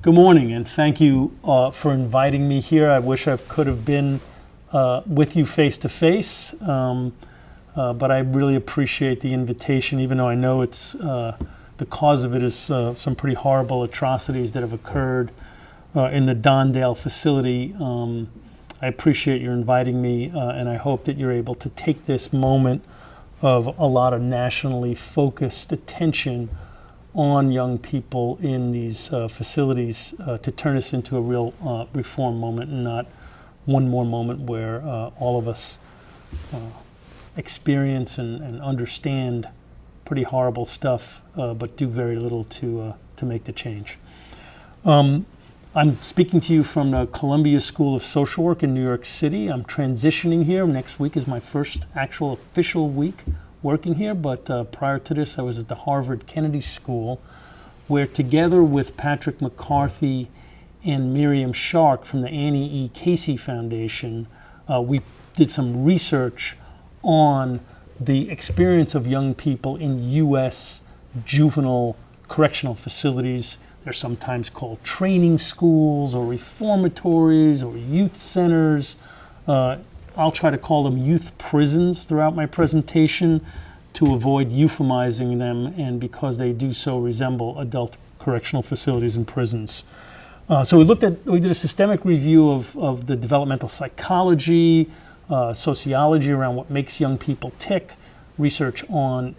Good morning, and thank you for inviting me here. I wish I could have been with you face to face, but I really appreciate the invitation, even though I know it's the cause of it is some pretty horrible atrocities that have occurred in the Dondale facility. I appreciate your inviting me, and I hope that you're able to take this moment of a lot of nationally focused attention on young people in these facilities to turn this into a real reform moment and not one more moment where all of us experience and understand pretty horrible stuff, but do very little to make the change. I'm speaking to you from the Columbia School of Social Work in New York City. I'm transitioning here. Next week is my first actual official week working here, but prior to this I was at the Harvard Kennedy School, where together with Patrick McCarthy and Miriam Shark from the Annie E. Casey Foundation, we did some research on the experience of young people in U.S. juvenile correctional facilities. They're sometimes called training schools or reformatories or youth centers. I'll try to call them youth prisons throughout my presentation to avoid euphemizing them, and because they do so resemble adult correctional facilities and prisons. So we did a systemic review of the developmental psychology, sociology around what makes young people tick, research on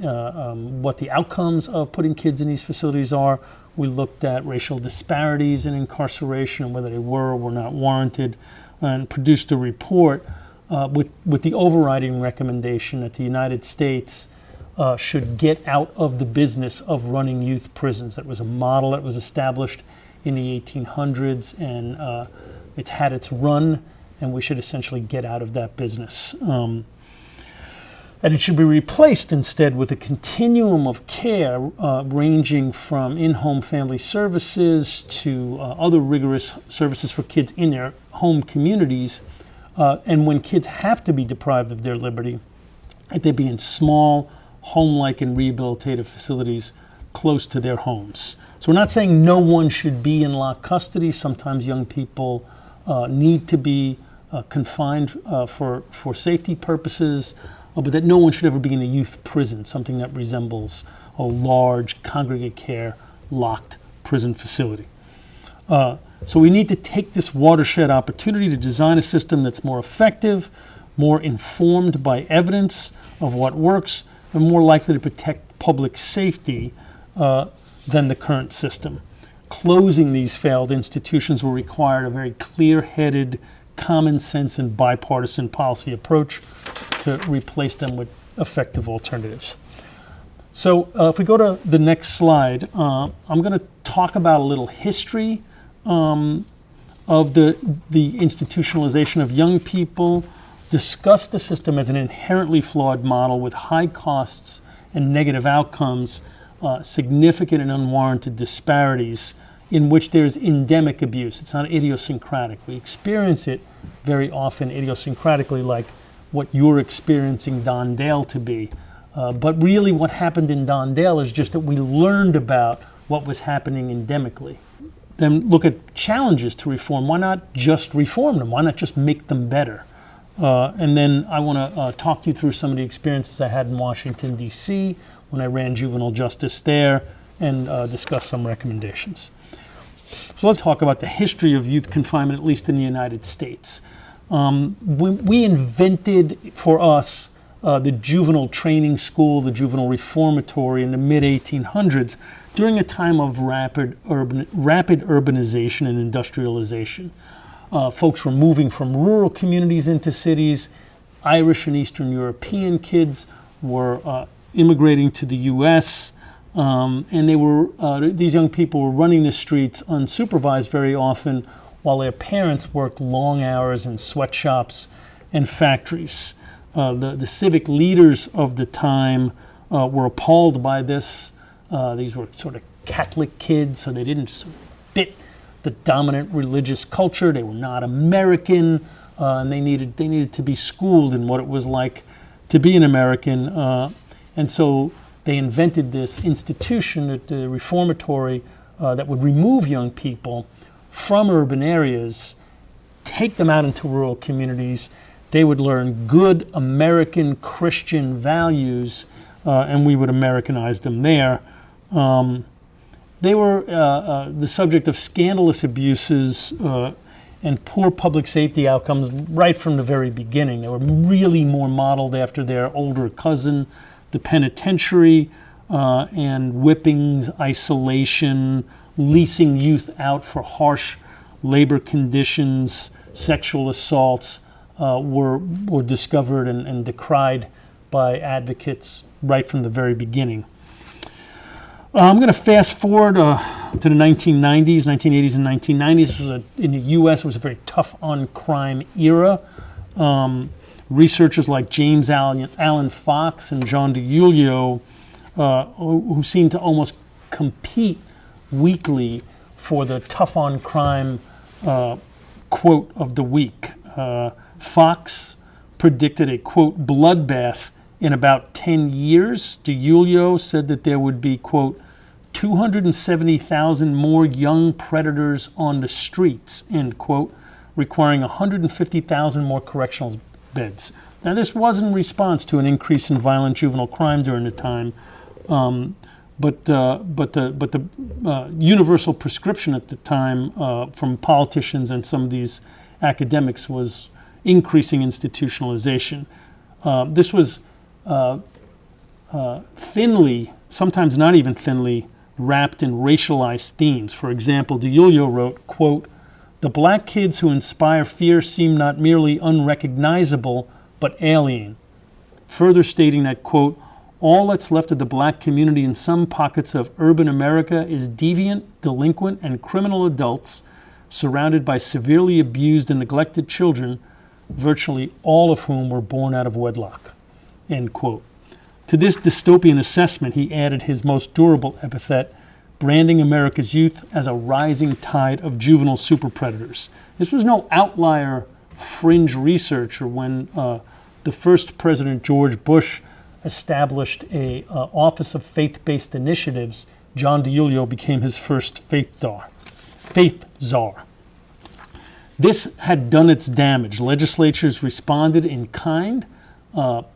what the outcomes of putting kids in these facilities are. We looked at racial disparities in incarceration and whether they were or were not warranted, and produced a report with the overriding recommendation that the United States should get out of the business of running youth prisons. That was a model that was established in the 1800s, and it's had its run, and we should essentially get out of that business. And it should be replaced instead with a continuum of care ranging from in-home family services to other rigorous services for kids in their home communities. And when kids have to be deprived of their liberty, that they be in small, home-like and rehabilitative facilities close to their homes. So we're not saying no one should be in locked custody. Sometimes young people need to be confined for safety purposes, but that no one should ever be in a youth prison, something that resembles a large congregate care locked prison facility. So we need to take this watershed opportunity to design a system that's more effective, more informed by evidence of what works, and more likely to protect public safety than the current system. Closing these failed institutions will require a very clear-headed, common sense and bipartisan policy approach to replace them with effective alternatives. So if we go to the next slide, I'm going to talk about a little history of the institutionalization of young people, discuss the system as an inherently flawed model with high costs and negative outcomes, significant and unwarranted disparities in which there's endemic abuse. It's not idiosyncratic. We experience it very often idiosyncratically, like what you're experiencing Dondale to be. But really what happened in Dondale is just that we learned about what was happening endemically. Then look at challenges to reform. Why not just reform them? Why not just make them better? And then I want to talk you through some of the experiences I had in Washington, D.C. when I ran juvenile justice there, and discuss some recommendations. So let's talk about the history of youth confinement, at least in the United States. We invented for us the juvenile training school, the juvenile reformatory in the mid-1800s during a time of rapid urbanization and industrialization. Folks were moving from rural communities into cities. Irish and Eastern European kids were immigrating to the U.S., and these young people were running the streets unsupervised very often while their parents worked long hours in sweatshops and factories. The civic leaders of the time were appalled by this. These were sort of Catholic kids, so they didn't fit the dominant religious culture. They were not American, and they needed to be schooled in what it was like to be an American. And so they invented this institution, the reformatory, that would remove young people from urban areas, take them out into rural communities. They would learn good American Christian values, and we would Americanize them there. They were the subject of scandalous abuses and poor public safety outcomes right from the very beginning. They were really more modeled after their older cousin, the penitentiary, and whippings, isolation, leasing youth out for harsh labor conditions, sexual assaults were discovered and decried by advocates right from the very beginning. I'm going to fast forward to the 1990s, 1980s and 1990s. In the U.S., it was a very tough on crime era. Researchers like James Allen Fox and John DiIulio, who seemed to almost compete weekly for the tough on crime quote of the week. Fox predicted a, quote, bloodbath in about 10 years. DiIulio said that there would be, quote, 270,000 more young predators on the streets, end quote, requiring 150,000 more correctional beds. Now, this was in response to an increase in violent juvenile crime during the time, but the universal prescription at the time from politicians and some of these academics was increasing institutionalization. This was thinly, sometimes not even thinly, wrapped in racialized themes. For example, DiIulio wrote, quote, "The black kids who inspire fear seem not merely unrecognizable, but alien." Further stating that, quote, "All that's left of the black community in some pockets of urban America is deviant, delinquent, and criminal adults surrounded by severely abused and neglected children, virtually all of whom were born out of wedlock," end quote. To this dystopian assessment, he added his most durable epithet, branding America's youth as a rising tide of juvenile superpredators. This was no outlier fringe research, or when the first President George Bush established a Office of Faith-Based Initiatives, John DiIulio became his first faith czar. This had done its damage. Legislatures responded in kind.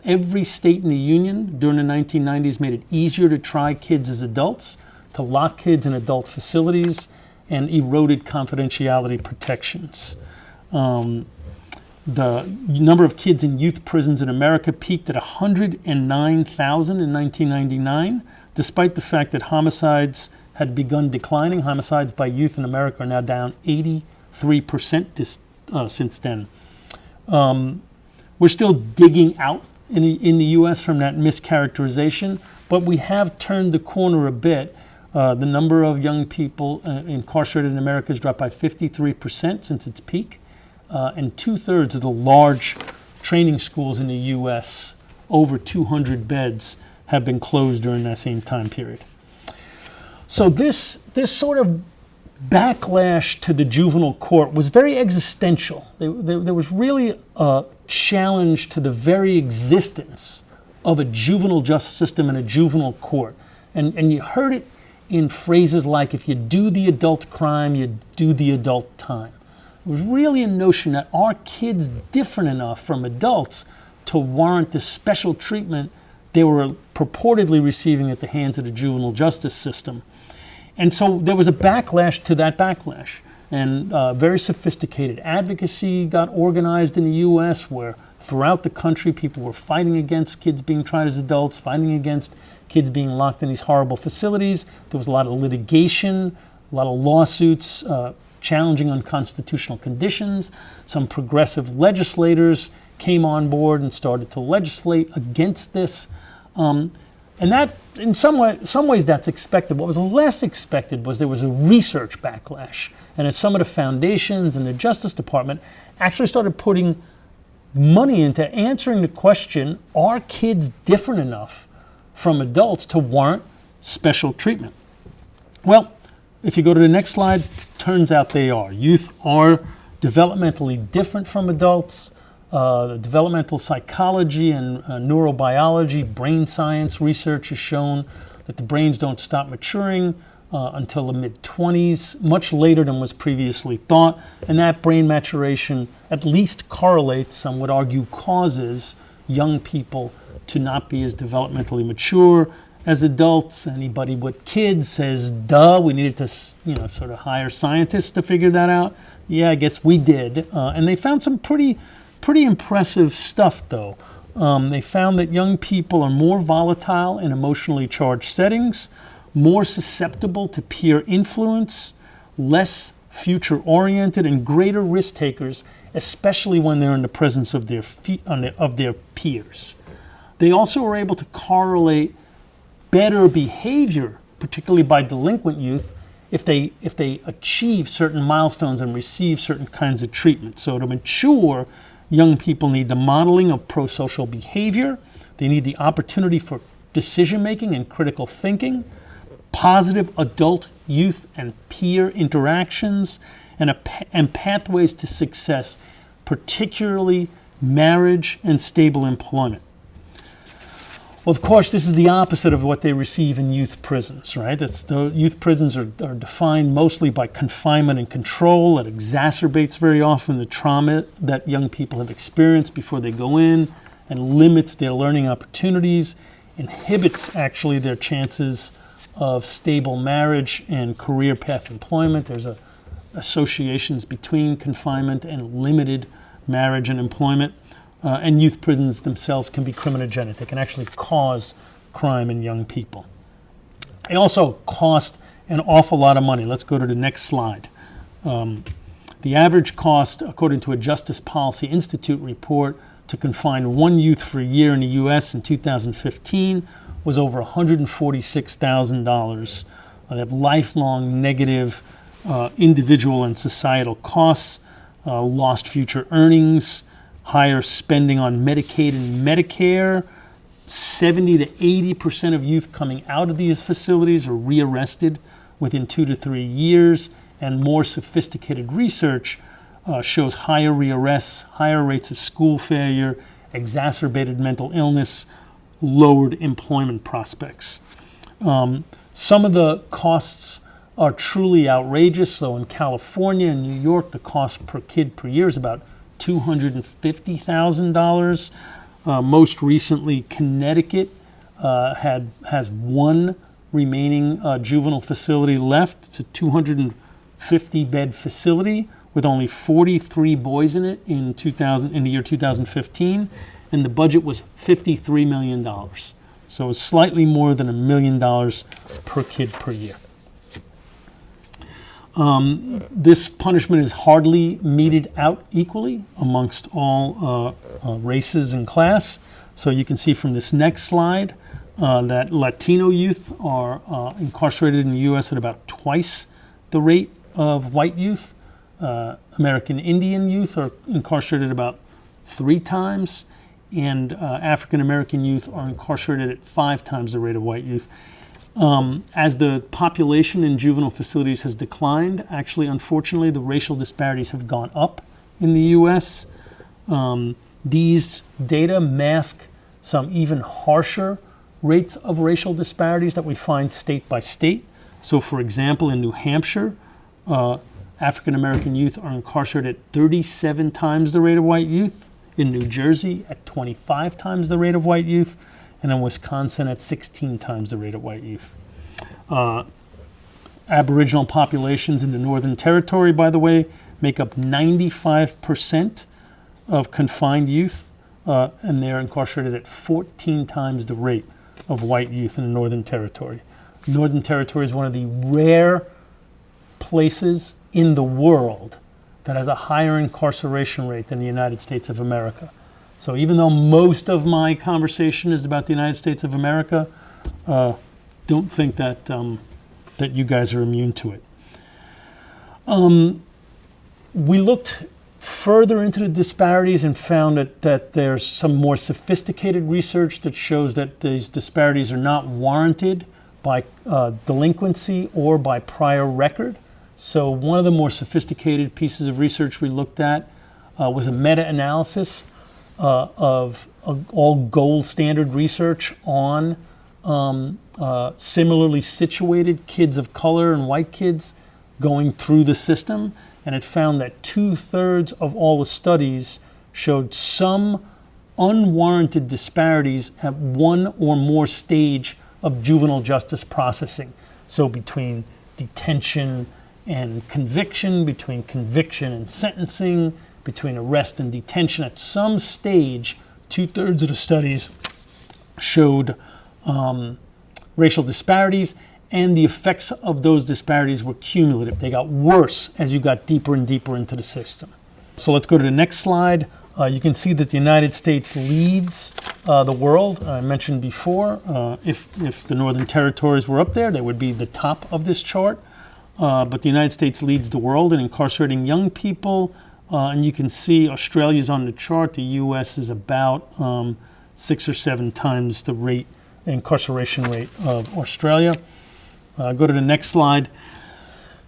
Every state in the union during the 1990s made it easier to try kids as adults, to lock kids in adult facilities, and eroded confidentiality protections. The number of kids in youth prisons in America peaked at 109,000 in 1999, despite the fact that homicides had begun declining. Homicides by youth in America are now down 83% since then. We're still digging out in the U.S. from that mischaracterization, but we have turned the corner a bit. The number of young people incarcerated in America has dropped by 53% since its peak, and 2/3 of the large training schools in the U.S., over 200 beds, have been closed during that same time period. So this sort of backlash to the juvenile court was very existential. There was really a challenge to the very existence of a juvenile justice system and a juvenile court. And you heard it in phrases like, if you do the adult crime, you do the adult time. It was really a notion that are kids different enough from adults to warrant the special treatment they were purportedly receiving at the hands of the juvenile justice system. And so there was a backlash to that backlash. And very sophisticated advocacy got organized in the U.S., where throughout the country people were fighting against kids being tried as adults, fighting against kids being locked in these horrible facilities. There was a lot of litigation, a lot of lawsuits challenging unconstitutional conditions. Some progressive legislators came on board and started to legislate against this. And that, in some ways, that's expected. What was less expected was there was a research backlash. And as some of the foundations and the Justice Department actually started putting money into answering the question, are kids different enough from adults to warrant special treatment? Well, if you go to the next slide, turns out they are. Youth are developmentally different from adults. The developmental psychology and neurobiology, brain science research has shown that the brains don't stop maturing until the mid-20s, much later than was previously thought. And that brain maturation at least correlates, some would argue causes, young people to not be as developmentally mature as adults. Anybody with kids says, duh, we needed to, sort of hire scientists to figure that out. Yeah, I guess we did. And they found some pretty impressive stuff, though. They found that young people are more volatile in emotionally charged settings, more susceptible to peer influence, less future-oriented, and greater risk takers, especially when they're in the presence of their peers. They also are able to correlate better behavior, particularly by delinquent youth, if they achieve certain milestones and receive certain kinds of treatment. So to mature, young people need the modeling of pro-social behavior. They need the opportunity for decision-making and critical thinking, positive adult, youth, and peer interactions, and pathways to success, particularly marriage and stable employment. Well, of course, this is the opposite of what they receive in youth prisons, right? Youth prisons are defined mostly by confinement and control. That exacerbates very often the trauma that young people have experienced before they go in, and limits their learning opportunities, inhibits actually their chances of stable marriage and career path employment. There's associations between confinement and limited marriage and employment. And youth prisons themselves can be criminogenic. They can actually cause crime in young people. They also cost an awful lot of money. Let's go to the next slide. The average cost, according to a Justice Policy Institute report, to confine one youth for a year in the U.S. in 2015 was over $146,000. They have lifelong negative individual and societal costs, lost future earnings, higher spending on Medicaid and Medicare. 70 to 80% of youth coming out of these facilities are rearrested within 2 to 3 years, and more sophisticated research shows higher rearrests, higher rates of school failure, exacerbated mental illness, lowered employment prospects. Some of the costs are truly outrageous. So in California and New York, the cost per kid per year is about $250,000. Most recently, Connecticut has one remaining juvenile facility left. It's a 250-bed facility with only 43 boys in it in the year 2015, and the budget was $53 million. So it's slightly more than $1 million per kid per year. This punishment is hardly meted out equally amongst all races and class. So you can see from this next slide that Latino youth are incarcerated in the U.S. at about twice the rate of white youth. American Indian youth are incarcerated about 3 times, and African American youth are incarcerated at 5 times the rate of white youth. As the population in juvenile facilities has declined, actually, unfortunately, the racial disparities have gone up in the U.S. These data mask some even harsher rates of racial disparities that we find state by state. So, for example, in New Hampshire, African American youth are incarcerated at 37 times the rate of white youth, in New Jersey at 25 times the rate of white youth, and in Wisconsin at 16 times the rate of white youth. Aboriginal populations in the Northern Territory, by the way, make up 95% of confined youth, and they're incarcerated at 14 times the rate of white youth in the Northern Territory. Northern Territory is one of the rare places in the world that has a higher incarceration rate than the United States of America. So even though most of my conversation is about the United States of America, don't think that that you guys are immune to it. We looked further into the disparities and found that there's some more sophisticated research that shows that these disparities are not warranted by delinquency or by prior record. So one of the more sophisticated pieces of research we looked at was a meta-analysis of all gold standard research on similarly situated kids of color and white kids going through the system, and it found that 2/3 of all the studies showed some unwarranted disparities at one or more stage of juvenile justice processing. So between detention and conviction, between conviction and sentencing, between arrest and detention, at some stage, 2/3 of the studies showed racial disparities, and the effects of those disparities were cumulative. They got worse as you got deeper and deeper into the system. So let's go to the next slide. You can see that the United States leads the world. I mentioned before, if the Northern Territories were up there, they would be the top of this chart. But the United States leads the world in incarcerating young people. And you can see Australia's on the chart. The U.S. is about 6 or 7 times the incarceration rate of Australia. Go to the next slide.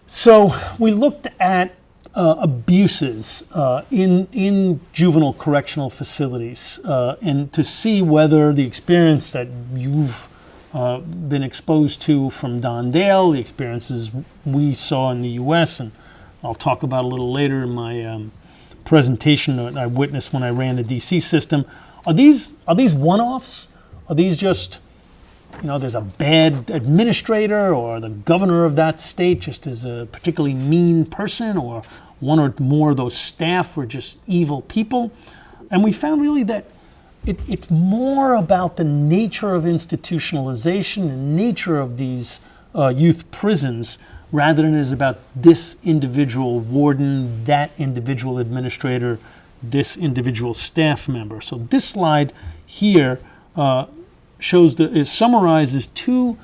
So we looked at abuses in juvenile correctional facilities and to see whether the experience that you've been exposed to from Don Dale, the experiences we saw in the U.S., and I'll talk about a little later in my presentation that I witnessed when I ran the D.C. system. Are these one-offs? Are these just, there's a bad administrator or the governor of that state just is a particularly mean person, or one or more of those staff were just evil people? And we found really that it's more about the nature of institutionalization, the nature of these youth prisons, rather than it is about this individual warden, that individual administrator, this individual staff member. So this slide here summarizes 2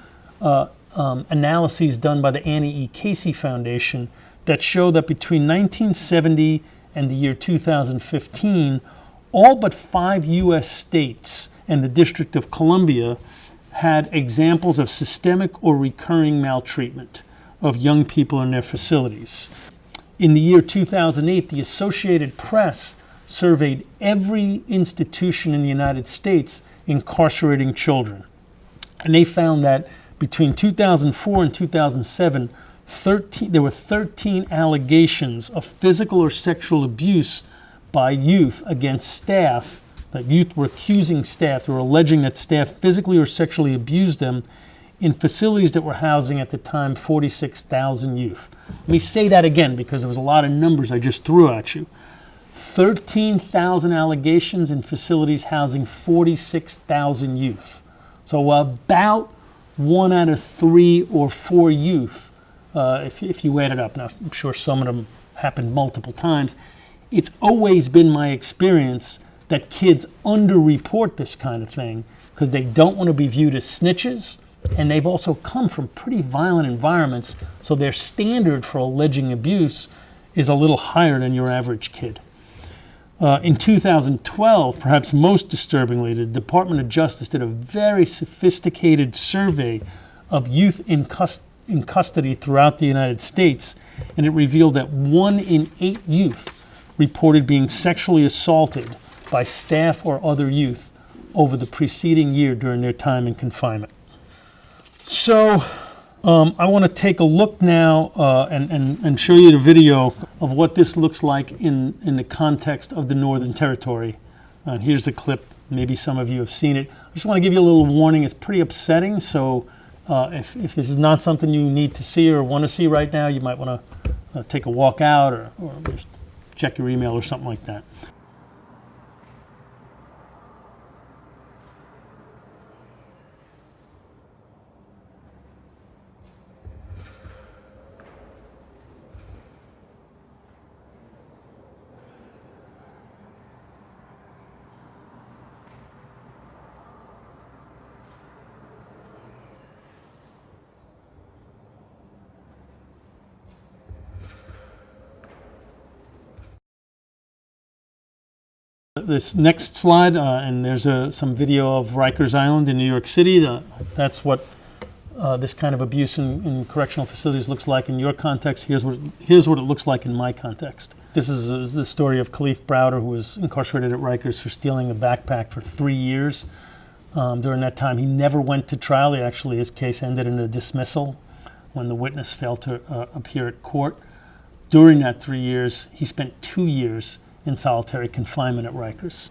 analyses done by the Annie E. Casey Foundation that show that between 1970 and the year 2015, all but 5 U.S. states and the District of Columbia had examples of systemic or recurring maltreatment of young people in their facilities. In the year 2008, the Associated Press surveyed every institution in the United States incarcerating children. And they found that between 2004 and 2007, there were 13 allegations of physical or sexual abuse by youth against staff, that youth were accusing staff, they were alleging that staff physically or sexually abused them in facilities that were housing at the time 46,000 youth. Let me say that again because there was a lot of numbers I just threw at you. 13,000 allegations in facilities housing 46,000 youth. So about 1 out of 3 or 4 youth, if you add it up. Now, I'm sure some of them happened multiple times. It's always been my experience that kids underreport this kind of thing because they don't want to be viewed as snitches, and they've also come from pretty violent environments, so their standard for alleging abuse is a little higher than your average kid. In 2012, perhaps most disturbingly, the Department of Justice did a very sophisticated survey of youth in custody throughout the United States, and it revealed that 1 in 8 youth reported being sexually assaulted by staff or other youth over the preceding year during their time in confinement. So I want to take a look now and show you the video of what this looks like in the context of the Northern Territory. Here's the clip. Maybe some of you have seen it. I just want to give you a little warning. It's pretty upsetting, so if this is not something you need to see or want to see right now, you might want to take a walk out or just check your email or something like that. This next slide, and there's some video of Rikers Island in New York City. That's what this kind of abuse in correctional facilities looks like in your context. Here's what it looks like in my context. This is the story of Khalif Browder, who was incarcerated at Rikers for stealing a backpack for 3 years. During that time, he never went to trial. His case ended in a dismissal when the witness failed to appear at court. During that 3 years, he spent 2 years in solitary confinement at Rikers.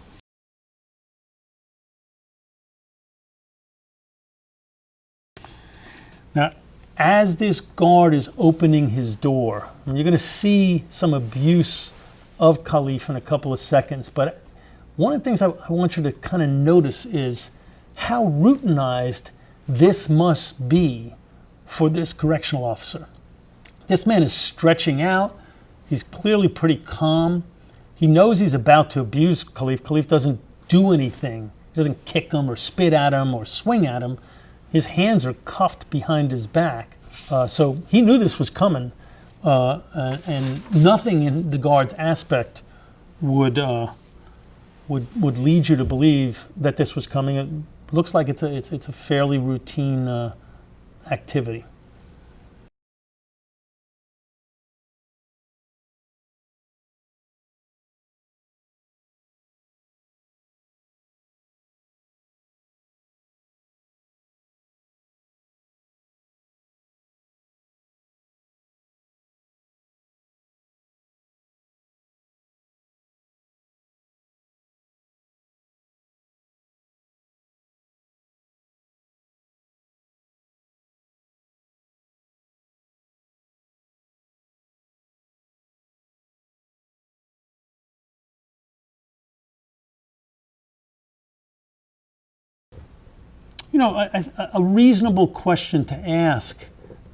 Now, as this guard is opening his door, and you're going to see some abuse of Khalif in a couple of seconds, but one of the things I want you to kind of notice is how routinized this must be for this correctional officer. This man is stretching out. He's clearly pretty calm. He knows he's about to abuse Khalif. Khalif doesn't do anything. He doesn't kick him or spit at him or swing at him. His hands are cuffed behind his back. So he knew this was coming, and nothing in the guard's aspect would lead you to believe that this was coming. It looks like it's a fairly routine activity. You know, a reasonable question to ask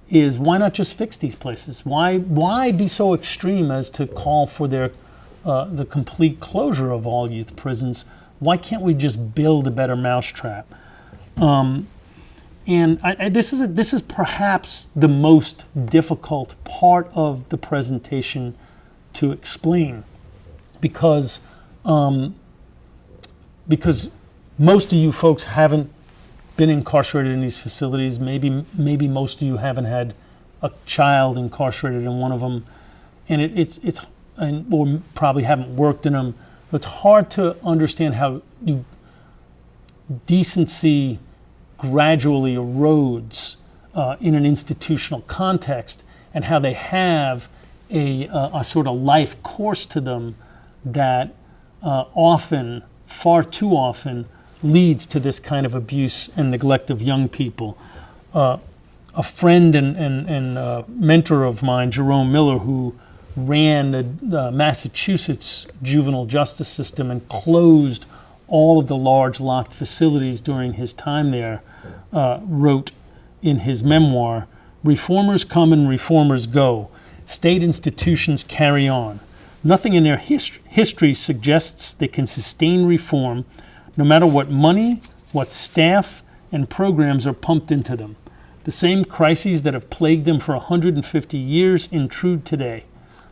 is, why not just fix these places? Why be so extreme as to call for the complete closure of all youth prisons? Why can't we just build a better mousetrap? And this is perhaps the most difficult part of the presentation to explain, because most of you folks haven't been incarcerated in these facilities. Maybe most of you haven't had a child incarcerated in one of them, and or probably haven't worked in them. It's hard to understand how decency gradually erodes in an institutional context, and how they have a sort of life course to them that often, far too often, leads to this kind of abuse and neglect of young people. A friend and mentor of mine, Jerome Miller, who ran the Massachusetts juvenile justice system and closed all of the large locked facilities during his time there, wrote in his memoir, "Reformers come and reformers go. State institutions carry on. Nothing in their history suggests they can sustain reform, no matter what money, what staff, and programs are pumped into them. The same crises that have plagued them for 150 years intrude today.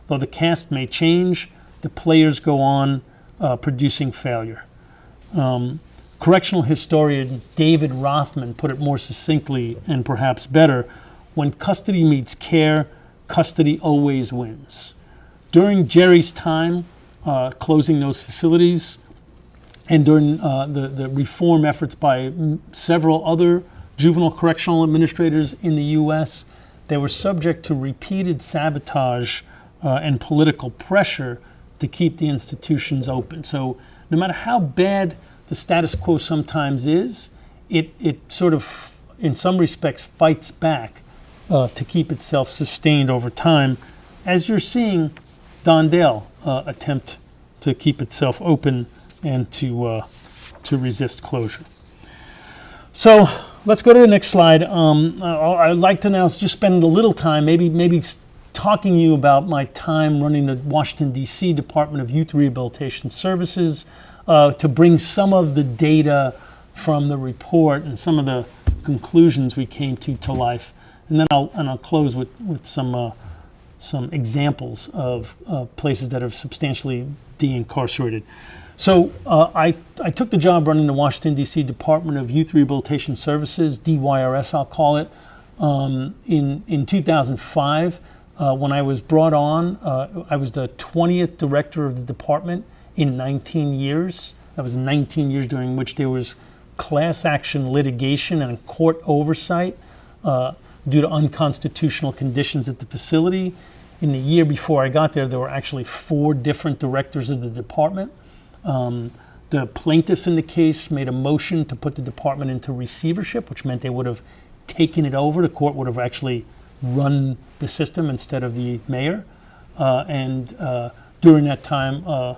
Though the cast may change, the players go on producing failure." Correctional historian David Rothman put it more succinctly and perhaps better: "When custody meets care, custody always wins." During Jerry's time closing those facilities, and during the reform efforts by several other juvenile correctional administrators in the U.S., they were subject to repeated sabotage and political pressure to keep the institutions open. So no matter how bad the status quo sometimes is, it sort of, in some respects, fights back to keep itself sustained over time, as you're seeing Dondale attempt to keep itself open and to resist closure. So let's go to the next slide. I'd like to now just spend a little time, maybe talking to you about my time running the Washington, D.C. Department of Youth Rehabilitation Services, to bring some of the data from the report and some of the conclusions we came to life. And then I'll close with some examples of places that are substantially de-incarcerated. So I took the job running the Washington, D.C. Department of Youth Rehabilitation Services, DYRS I'll call it, in 2005. When I was brought on, I was the 20th director of the department in 19 years. That was 19 years during which there was class action litigation and court oversight due to unconstitutional conditions at the facility. In the year before I got there were actually 4 different directors of the department. The plaintiffs in the case made a motion to put the department into receivership, which meant they would have taken it over. The court would have actually run the system instead of the mayor. And during that time, a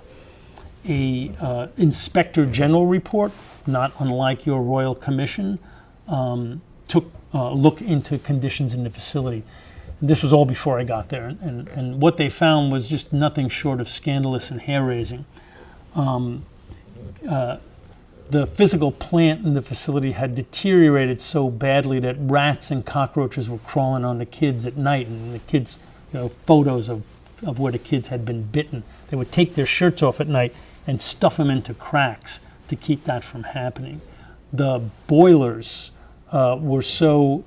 inspector general report, not unlike your royal commission, took a look into conditions in the facility. And this was all before I got there. And what they found was just nothing short of scandalous and hair-raising. The physical plant in the facility had deteriorated so badly that rats and cockroaches were crawling on the kids at night, and the kids, photos of where the kids had been bitten. They would take their shirts off at night and stuff them into cracks to keep that from happening. The boilers were so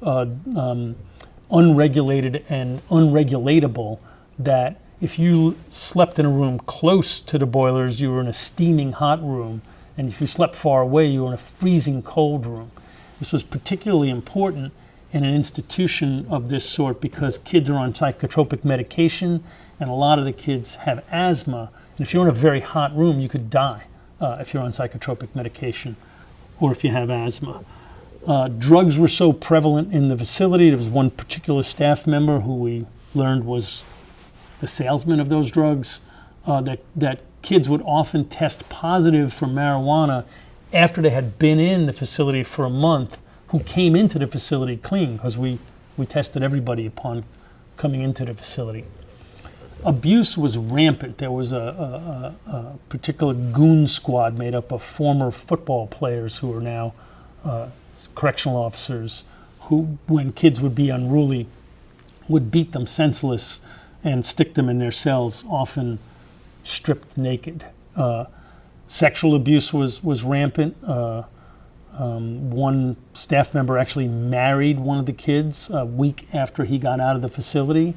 unregulated and unregulatable that if you slept in a room close to the boilers, you were in a steaming hot room. And if you slept far away, you were in a freezing cold room. This was particularly important in an institution of this sort because kids are on psychotropic medication, and a lot of the kids have asthma. And if you're in a very hot room, you could die if you're on psychotropic medication or if you have asthma. Drugs were so prevalent in the facility. There was one particular staff member who we learned was the salesman of those drugs, that kids would often test positive for marijuana after they had been in the facility for a month, who came into the facility clean, because we tested everybody upon coming into the facility. Abuse was rampant. There was a particular goon squad made up of former football players who are now correctional officers, who, when kids would be unruly, would beat them senseless and stick them in their cells, often stripped naked. Sexual abuse was rampant. One staff member actually married one of the kids a week after he got out of the facility.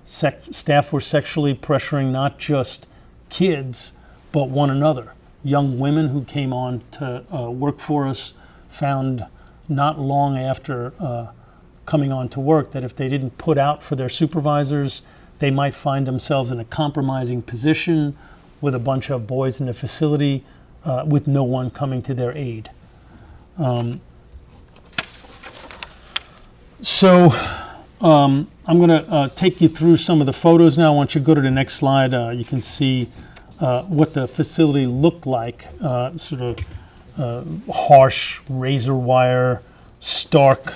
Staff were sexually pressuring not just kids, but one another. Young women who came on to work for us found not long after coming on to work that if they didn't put out for their supervisors, they might find themselves in a compromising position with a bunch of boys in the facility with no one coming to their aid. I'm going to take you through some of the photos now. Once you go to the next slide, you can see what the facility looked like, sort of harsh, razor wire, stark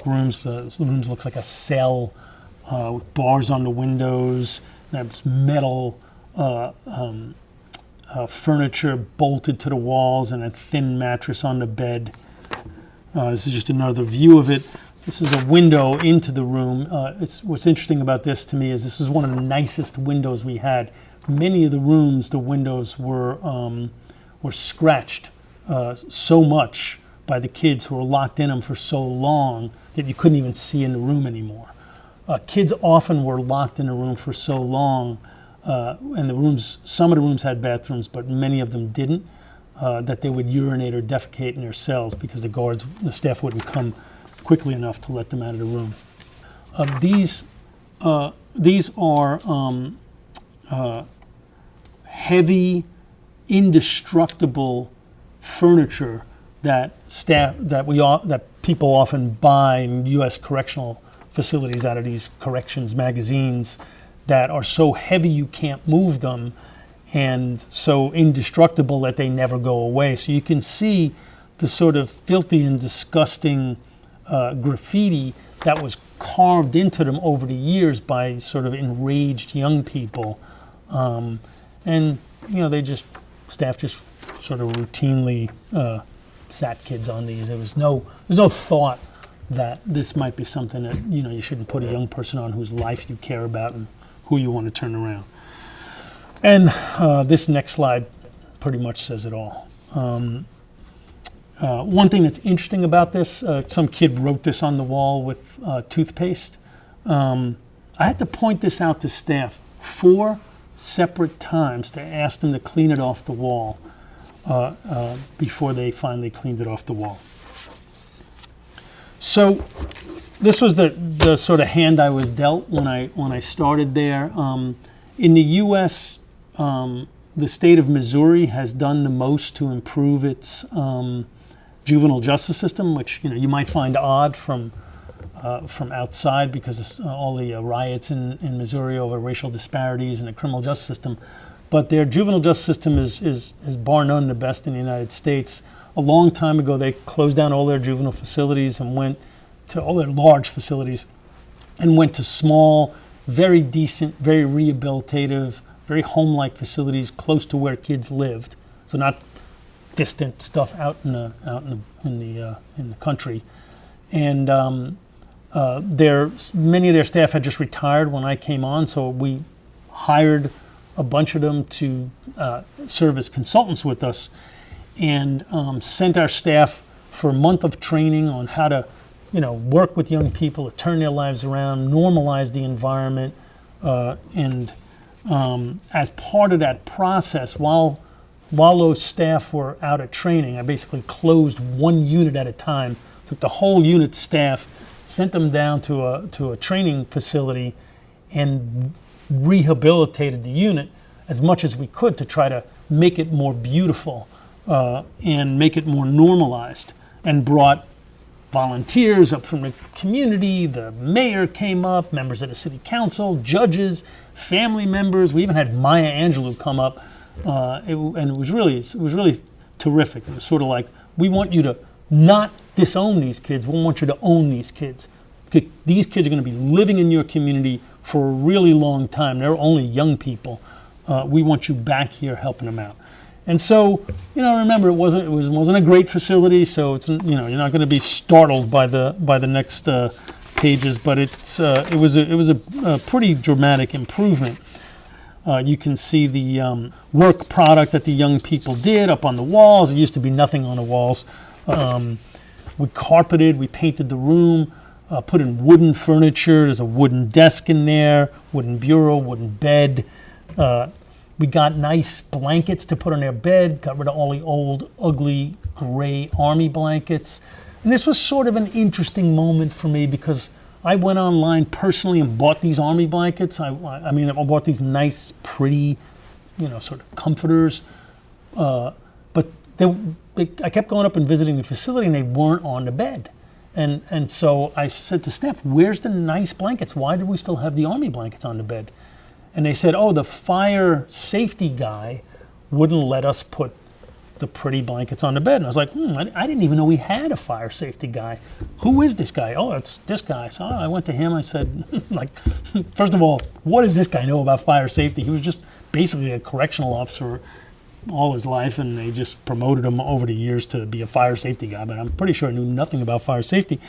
rooms. The rooms look like a cell with bars on the windows. There's metal furniture bolted to the walls and a thin mattress on the bed. This is just another view of it. This is a window into the room. What's interesting about this to me is this is one of the nicest windows we had. Many of the rooms, the windows were scratched so much by the kids who were locked in them for so long that you couldn't even see in the room anymore. Kids often were locked in a room for so long, and some of the rooms had bathrooms, but many of them didn't, that they would urinate or defecate in their cells because the staff wouldn't come quickly enough to let them out of the room. These are heavy, indestructible furniture that people often buy in U.S. correctional facilities out of these corrections magazines that are so heavy you can't move them and so indestructible that they never go away. So you can see the sort of filthy and disgusting graffiti that was carved into them over the years by sort of enraged young people. And staff just sort of routinely sat kids on these. There's no thought that this might be something that you shouldn't put a young person on whose life you care about and who you want to turn around. And this next slide pretty much says it all. One thing that's interesting about this, some kid wrote this on the wall with toothpaste. I had to point this out to staff 4 separate times to ask them to clean it off the wall. before they finally cleaned it off the wall. So this was the sort of hand I was dealt when I started there. In the U.S., the state of Missouri has done the most to improve its juvenile justice system, which you might find odd from outside because of all the riots in Missouri over racial disparities in the criminal justice system. But their juvenile justice system is bar none the best in the United States. A long time ago, they closed down all their juvenile facilities and went to all their large facilities and went to small, very decent, very rehabilitative, very home-like facilities close to where kids lived. So not distant stuff out in the country. And many of their staff had just retired when I came on, so we hired a bunch of them to serve as consultants with us, and sent our staff for a month of training on how to, work with young people, to turn their lives around, normalize the environment, and as part of that process, while those staff were out at training, I basically closed one unit at a time, took the whole unit staff, sent them down to a training facility, and rehabilitated the unit as much as we could to try to make it more beautiful and make it more normalized, and brought volunteers up from the community. The mayor came up, members of the city council, judges, family members. We even had Maya Angelou come up, and it was really terrific. It was sort of like, we want you to not disown these kids. We want you to own these kids. These kids are going to be living in your community for a really long time. They're only young people. We want you back here helping them out. And so, remember, it wasn't a great facility, so it's you're not going to be startled by the next pages, but it was a pretty dramatic improvement. You can see the work product that the young people did up on the walls. It used to be nothing on the walls. We carpeted, we painted the room, put in wooden furniture. There's a wooden desk in there, wooden bureau, wooden bed. We got nice blankets to put on their bed, got rid of all the old, ugly, gray army blankets. And this was sort of an interesting moment for me because I went online personally and bought these army blankets. I bought these nice, pretty, sort of comforters. But I kept going up and visiting the facility, and they weren't on the bed. And so I said to Steph, where's the nice blankets? Why do we still have the army blankets on the bed? And they said, oh, the fire safety guy wouldn't let us put the pretty blankets on the bed. And I was like, I didn't even know we had a fire safety guy. Who is this guy? Oh, it's this guy. So I went to him. I said, first of all, what does this guy know about fire safety? He was just basically a correctional officer all his life, and they just promoted him over the years to be a fire safety guy, but I'm pretty sure I knew nothing about fire safety.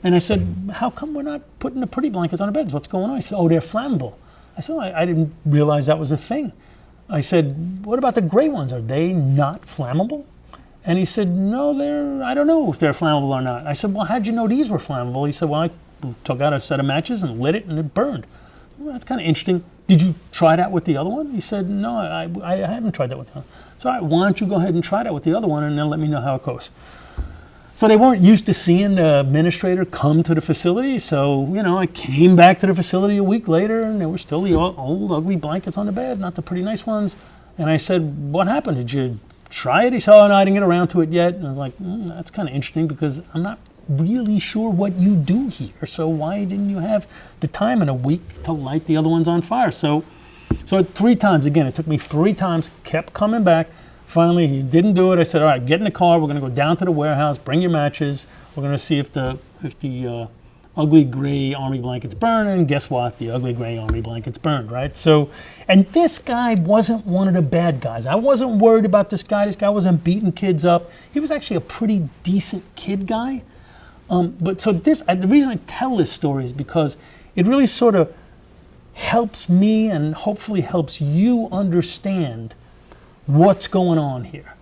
And I said, how come we're not putting the pretty blankets on the beds? What's going on? He said, oh, they're flammable. I said, I didn't realize that was a thing. I said, what about the gray ones? Are they not flammable? And he said, no, I don't know if they're flammable or not. I said, well, how'd you know these were flammable? He said, well, I took out a set of matches and lit it, and it burned. Well, that's kind of interesting. Did you try that with the other one? He said, no, I haven't tried that with the other one. So all right, why don't you go ahead and try that with the other one, and then let me know how it goes. So they weren't used to seeing the administrator come to the facility. So, I came back to the facility a week later, and there were still the old ugly blankets on the bed, not the pretty nice ones. And I said, what happened? Did you try it? He said, oh, no, I didn't get around to it yet. And I was like, that's kind of interesting because I'm not really sure what you do here. So why didn't you have the time in a week to light the other ones on fire? So 3 times, again, it took me 3 times, kept coming back. Finally, he didn't do it. I said, all right, get in the car. We're going to go down to the warehouse, bring your matches. We're going to see if the ugly gray army blankets burn. And guess what? The ugly gray army blankets burned, right? So, and this guy wasn't one of the bad guys. I wasn't worried about this guy. This guy wasn't beating kids up. He was actually a pretty decent kid guy. The reason I tell this story is because it really sort of helps me and hopefully helps you understand what's going on here.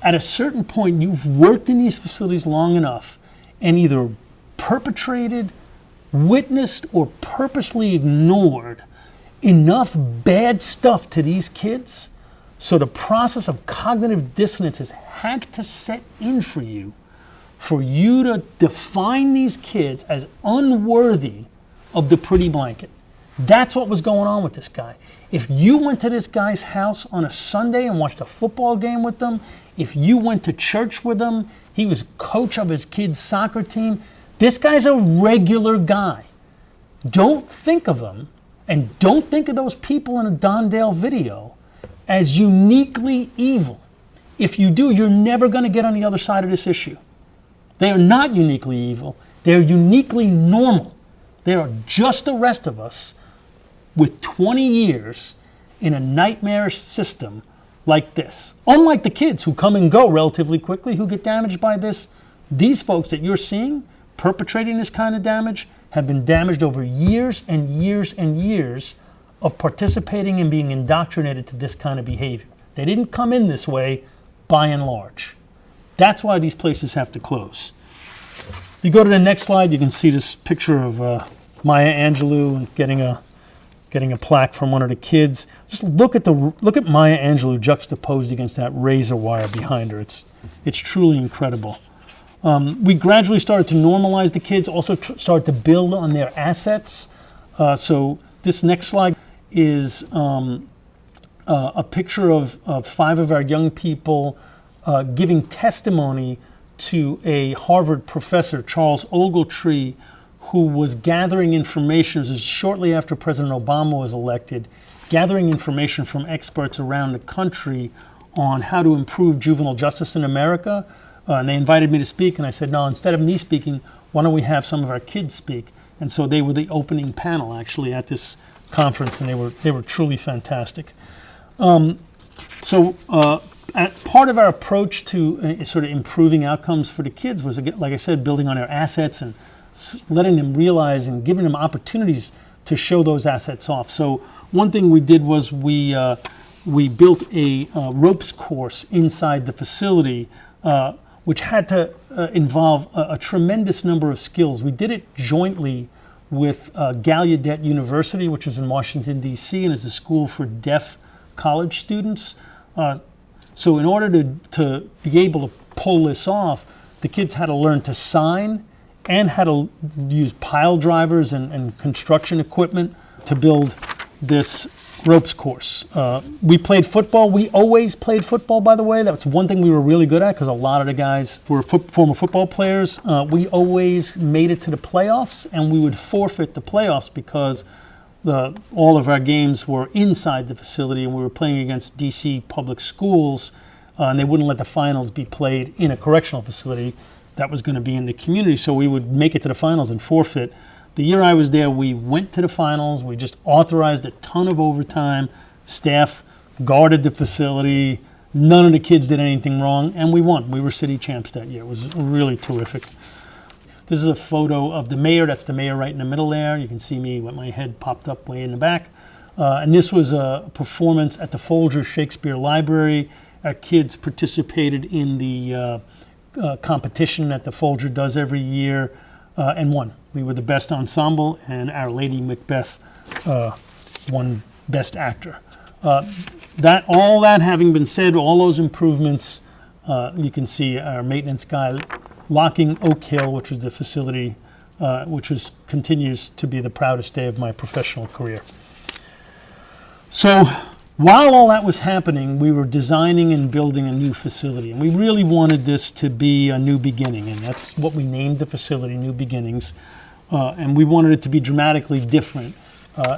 At a certain point, you've worked in these facilities long enough and either perpetrated, witnessed, or purposely ignored enough bad stuff to these kids So the process of cognitive dissonance has had to set in for you to define these kids as unworthy of the pretty blanket. That's what was going on with this guy. If you went to this guy's house on a Sunday and watched a football game with them, if you went to church with him, he was coach of his kid's soccer team, this guy's a regular guy. Don't think of him, and don't think of those people in a Don Dale video as uniquely evil. If you do, you're never going to get on the other side of this issue. They are not uniquely evil. They're uniquely normal. They are just the rest of us with 20 years in a nightmarish system like this. Unlike the kids who come and go relatively quickly, who get damaged by this, these folks that you're seeing perpetrating this kind of damage have been damaged over years and years and years of participating and being indoctrinated to this kind of behavior. They didn't come in this way by and large. That's why these places have to close. If you go to the next slide, you can see this picture of Maya Angelou getting a plaque from one of the kids. Just look at Maya Angelou juxtaposed against that razor wire behind her. It's truly incredible. We gradually started to normalize the kids, also started to build on their assets. So this next slide is a picture of 5 of our young people giving testimony to a Harvard professor, Charles Ogletree, who was gathering information. This is shortly after President Obama was elected, gathering information from experts around the country on how to improve juvenile justice in America. And they invited me to speak, and I said, no, instead of me speaking, why don't we have some of our kids speak? And so they were the opening panel, actually, at this conference, and they were truly fantastic. Part of our approach to sort of improving outcomes for the kids was, like I said, building on their assets and letting them realize and giving them opportunities to show those assets off. So one thing we did was we built a ropes course inside the facility, which had to involve a tremendous number of skills. We did it jointly with Gallaudet University, which is in Washington, D.C., and is a school for deaf college students. So in order to be able to pull this off, the kids had to learn to sign and how to use pile drivers and construction equipment to build this ropes course. We played football. We always played football, by the way. That's one thing we were really good at because a lot of the guys were former football players. We always made it to the playoffs, and we would forfeit the playoffs because all of our games were inside the facility, and we were playing against D.C. public schools, and they wouldn't let the finals be played in a correctional facility that was going to be in the community. So we would make it to the finals and forfeit. The year I was there, we went to the finals. We just authorized a ton of overtime. Staff guarded the facility. None of the kids did anything wrong, and we won. We were city champs that year. It was really terrific. This is a photo of the mayor. That's the mayor right in the middle there. You can see me with my head popped up way in the back. And this was a performance at the Folger Shakespeare Library. Our kids participated in the competition that the Folger does every year and won. We were the best ensemble, and Our Lady Macbeth won Best Actor. All that having been said, all those improvements, you can see our maintenance guy locking Oak Hill, which was the facility, continues to be the proudest day of my professional career. So while all that was happening, we were designing and building a new facility, and we really wanted this to be a new beginning, and that's what we named the facility, New Beginnings. And we wanted it to be dramatically different,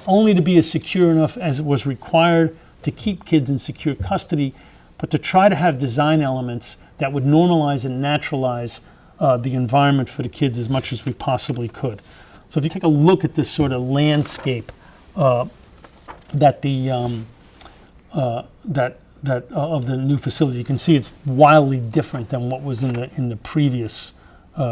only to be as secure enough as it was required to keep kids in secure custody, but to try to have design elements that would normalize and naturalize the environment for the kids as much as we possibly could. So if you take a look at this sort of landscape that of the new facility, you can see it's wildly different than what was in the previous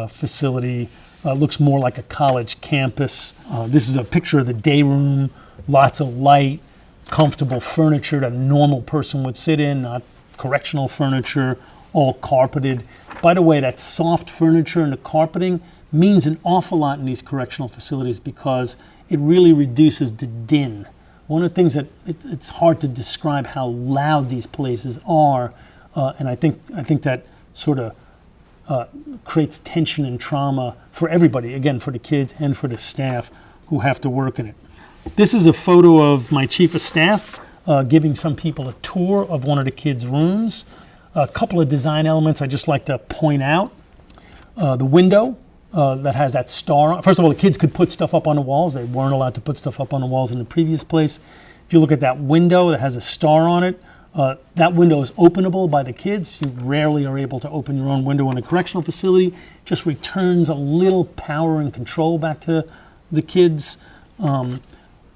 facility. Looks more like a college campus. This is a picture of the day room, lots of light, comfortable furniture that a normal person would sit in, not correctional furniture, all carpeted. By the way, that soft furniture and the carpeting means an awful lot in these correctional facilities because it really reduces the din one of the things that it's hard to describe how loud these places are, and I think that sort of creates tension and trauma for everybody, again, for the kids and for the staff who have to work in it. This is a photo of my chief of staff giving some people a tour of one of the kids' rooms. A couple of design elements I'd just like to point out. The window that has that star on. First of all, the kids could put stuff up on the walls. They weren't allowed to put stuff up on the walls in the previous place. If you look at that window that has a star on it, that window is openable by the kids. You rarely are able to open your own window in a correctional facility. Just returns a little power and control back to the kids.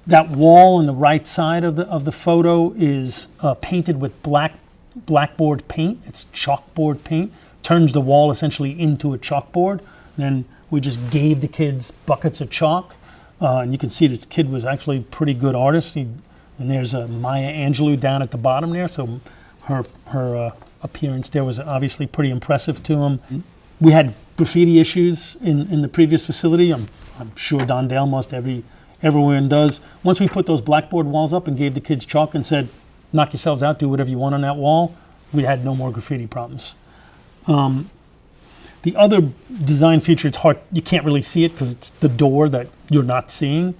That wall on the right side of the photo is painted with blackboard paint. It's chalkboard paint. Turns the wall essentially into a chalkboard. And then we just gave the kids buckets of chalk. And you can see this kid was actually a pretty good artist. And there's Maya Angelou down at the bottom there. So her appearance there was obviously pretty impressive to him. We had graffiti issues in the previous facility. I'm sure Don Dale must, everyone does. Once we put those blackboard walls up and gave the kids chalk and said, knock yourselves out, do whatever you want on that wall, we had no more graffiti problems. The other design feature, it's hard, you can't really see it because it's the door that you're not seeing.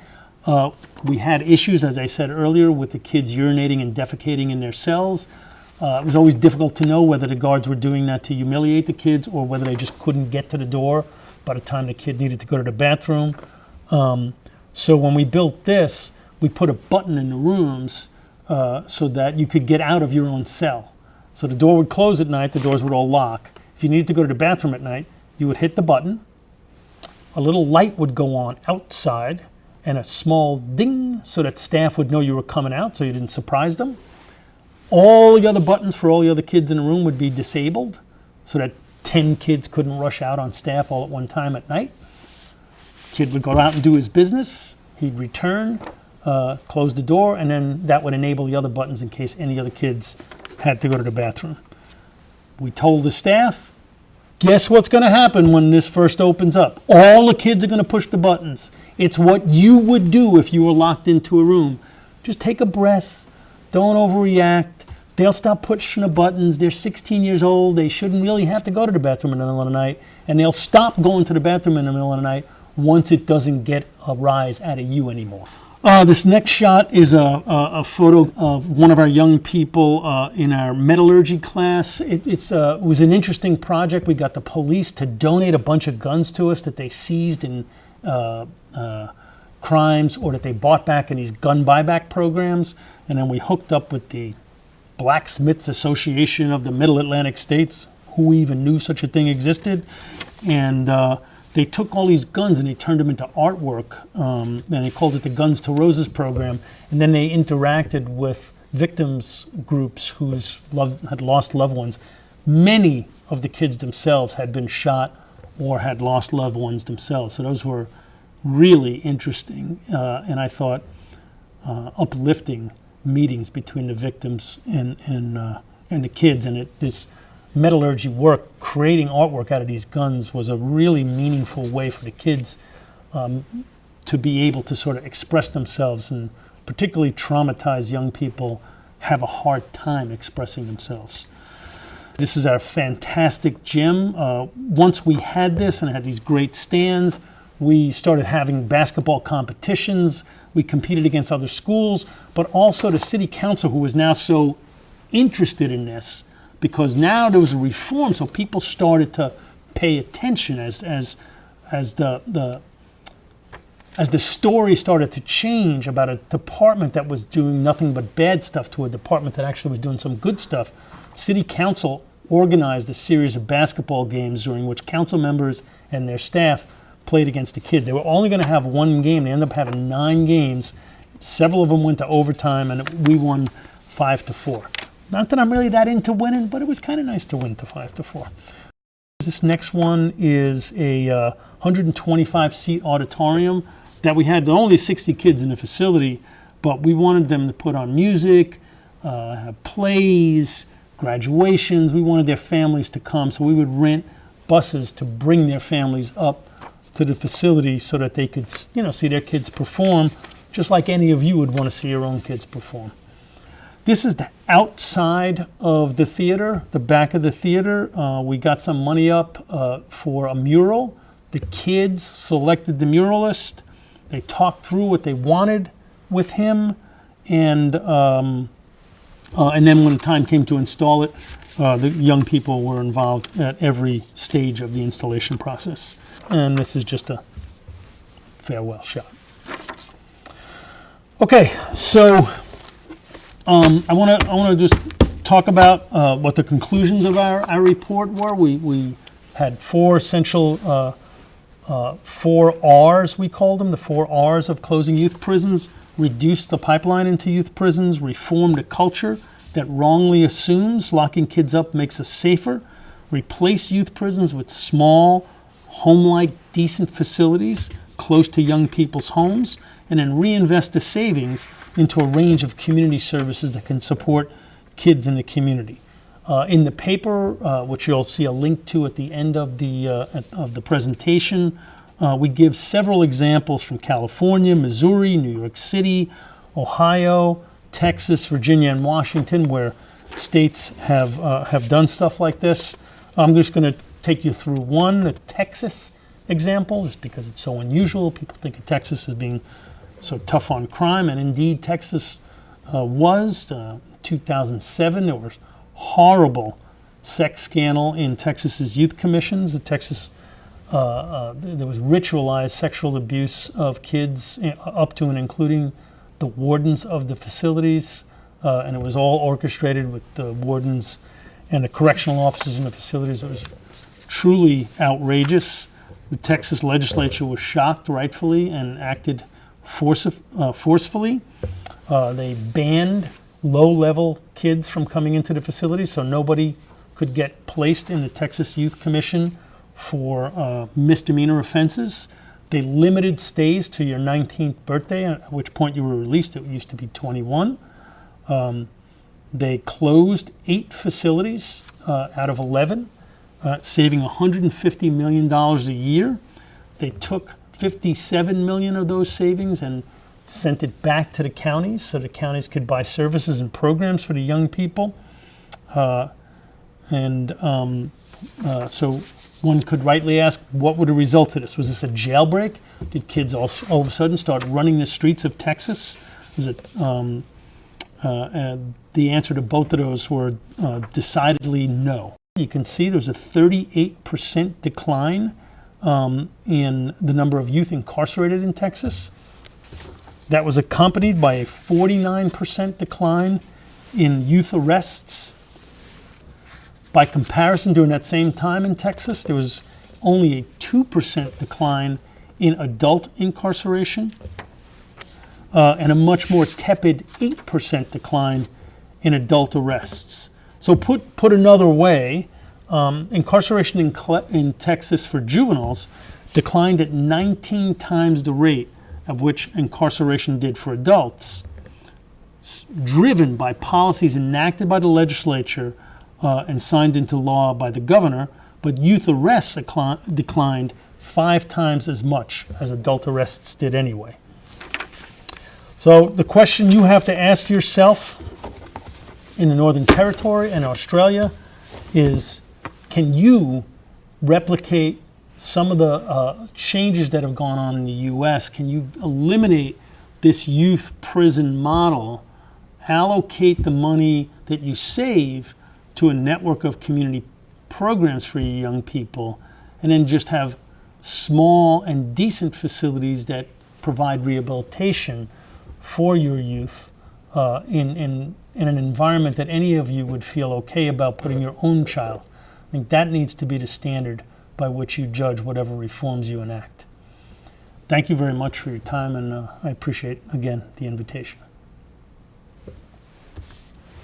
We had issues, as I said earlier, with the kids urinating and defecating in their cells. It was always difficult to know whether the guards were doing that to humiliate the kids or whether they just couldn't get to the door by the time the kid needed to go to the bathroom. So when we built this, we put a button in the rooms so that you could get out of your own cell. So the door would close at night, the doors would all lock. If you needed to go to the bathroom at night, you would hit the button, a little light would go on outside, and a small ding so that staff would know you were coming out so you didn't surprise them. All the other buttons for all the other kids in the room would be disabled so that 10 kids couldn't rush out on staff all at one time at night. Kid would go out and do his business, he'd return, close the door, and then that would enable the other buttons in case any other kids had to go to the bathroom. We told the staff, guess what's going to happen when this first opens up? All the kids are going to push the buttons. It's what you would do if you were locked into a room. Just take a breath. Don't overreact. They'll stop pushing the buttons. They're 16 years old. They shouldn't really have to go to the bathroom in the middle of the night. And they'll stop going to the bathroom in the middle of the night once it doesn't get a rise out of you anymore. This next shot is a photo of one of our young people in our metallurgy class. It was an interesting project. We got the police to donate a bunch of guns to us that they seized in crimes or that they bought back in these gun buyback programs. And then we hooked up with the Blacksmiths Association of the Middle Atlantic States, who even knew such a thing existed. And they took all these guns and they turned them into artwork, and they called it the Guns to Roses program. And then they interacted with victims groups who had lost loved ones. Many of the kids themselves had been shot or had lost loved ones themselves. So those were really interesting, and I thought uplifting meetings between the victims and the kids. And this metallurgy work, creating artwork out of these guns, was a really meaningful way for the kids to be able to sort of express themselves, and particularly traumatized young people have a hard time expressing themselves. This is our fantastic gym. Once we had this and had these great stands, we started having basketball competitions. We competed against other schools, but also the city council, who was now so interested in this, because now there was a reform, so people started to pay attention as the story started to change about a department that was doing nothing but bad stuff to a department that actually was doing some good stuff. City council organized a series of basketball games during which council members and their staff played against the kids. They were only going to have one game. They ended up having 9 games. Several of them went to overtime, and we won 5-4. Not that I'm really that into winning, but it was kind of nice to win to 5-4. This next one is a 125-seat auditorium that we had. There were only 60 kids in the facility, but we wanted them to put on music, have plays, graduations. We wanted their families to come, so we would rent buses to bring their families up to the facility so that they could, see their kids perform just like any of you would want to see your own kids perform. This is the outside of the theater, the back of the theater. We got some money up for a mural. The kids selected the muralist. They talked through what they wanted with him, and then when the time came to install it, the young people were involved at every stage of the installation process. And this is just a farewell shot. Okay, so I want to just talk about what the conclusions of our report were. We had four essential, 4 R's, we called them, the 4 R's of closing youth prisons: reduce the pipeline into youth prisons, reform the culture that wrongly assumes locking kids up makes us safer, replace youth prisons with small, home-like, decent facilities close to young people's homes, and then reinvest the savings into a range of community services that can support kids in the community. In the paper, which you'll see a link to at the end of the presentation, we give several examples from California, Missouri, New York City, Ohio, Texas, Virginia, and Washington, where states have done stuff like this. I'm just going to take you through one, the Texas example, just because it's so unusual. People think of Texas as being so tough on crime, and indeed Texas was. 2007, there was horrible sex scandal in Texas's youth commissions. There was ritualized sexual abuse of kids up to and including the wardens of the facilities, and it was all orchestrated with the wardens and the correctional officers in the facilities. It was truly outrageous. The Texas legislature was shocked, rightfully, and acted forcefully. They banned low-level kids from coming into the facility, so nobody could get placed in the Texas Youth Commission for misdemeanor offenses. They limited stays to your 19th birthday, at which point you were released. It used to be 21. They closed 8 facilities out of 11, saving $150 million a year. They took $57 million of those savings and sent it back to the counties so the counties could buy services and programs for the young people. So one could rightly ask, what were the results of this? Was this a jailbreak? Did kids all of a sudden start running the streets of Texas? Was it? The answer to both of those were decidedly no. You can see there's a 38% decline in the number of youth incarcerated in Texas. That was accompanied by a 49% decline in youth arrests. By comparison, during that same time in Texas, there was only a 2% decline in adult incarceration and a much more tepid 8% decline in adult arrests. So put another way, incarceration in Texas for juveniles declined at 19 times the rate of which incarceration did for adults, driven by policies enacted by the legislature and signed into law by the governor, but youth arrests declined 5 times as much as adult arrests did anyway. So the question you have to ask yourself in the Northern Territory and Australia is, can you replicate some of the changes that have gone on in the U.S.? Can you eliminate this youth prison model, allocate the money that you save to a network of community programs for your young people, and then just have small and decent facilities that provide rehabilitation for your youth in an environment that any of you would feel okay about putting your own child? I think that needs to be the standard by which you judge whatever reforms you enact. Thank you very much for your time, and I appreciate, again, the invitation.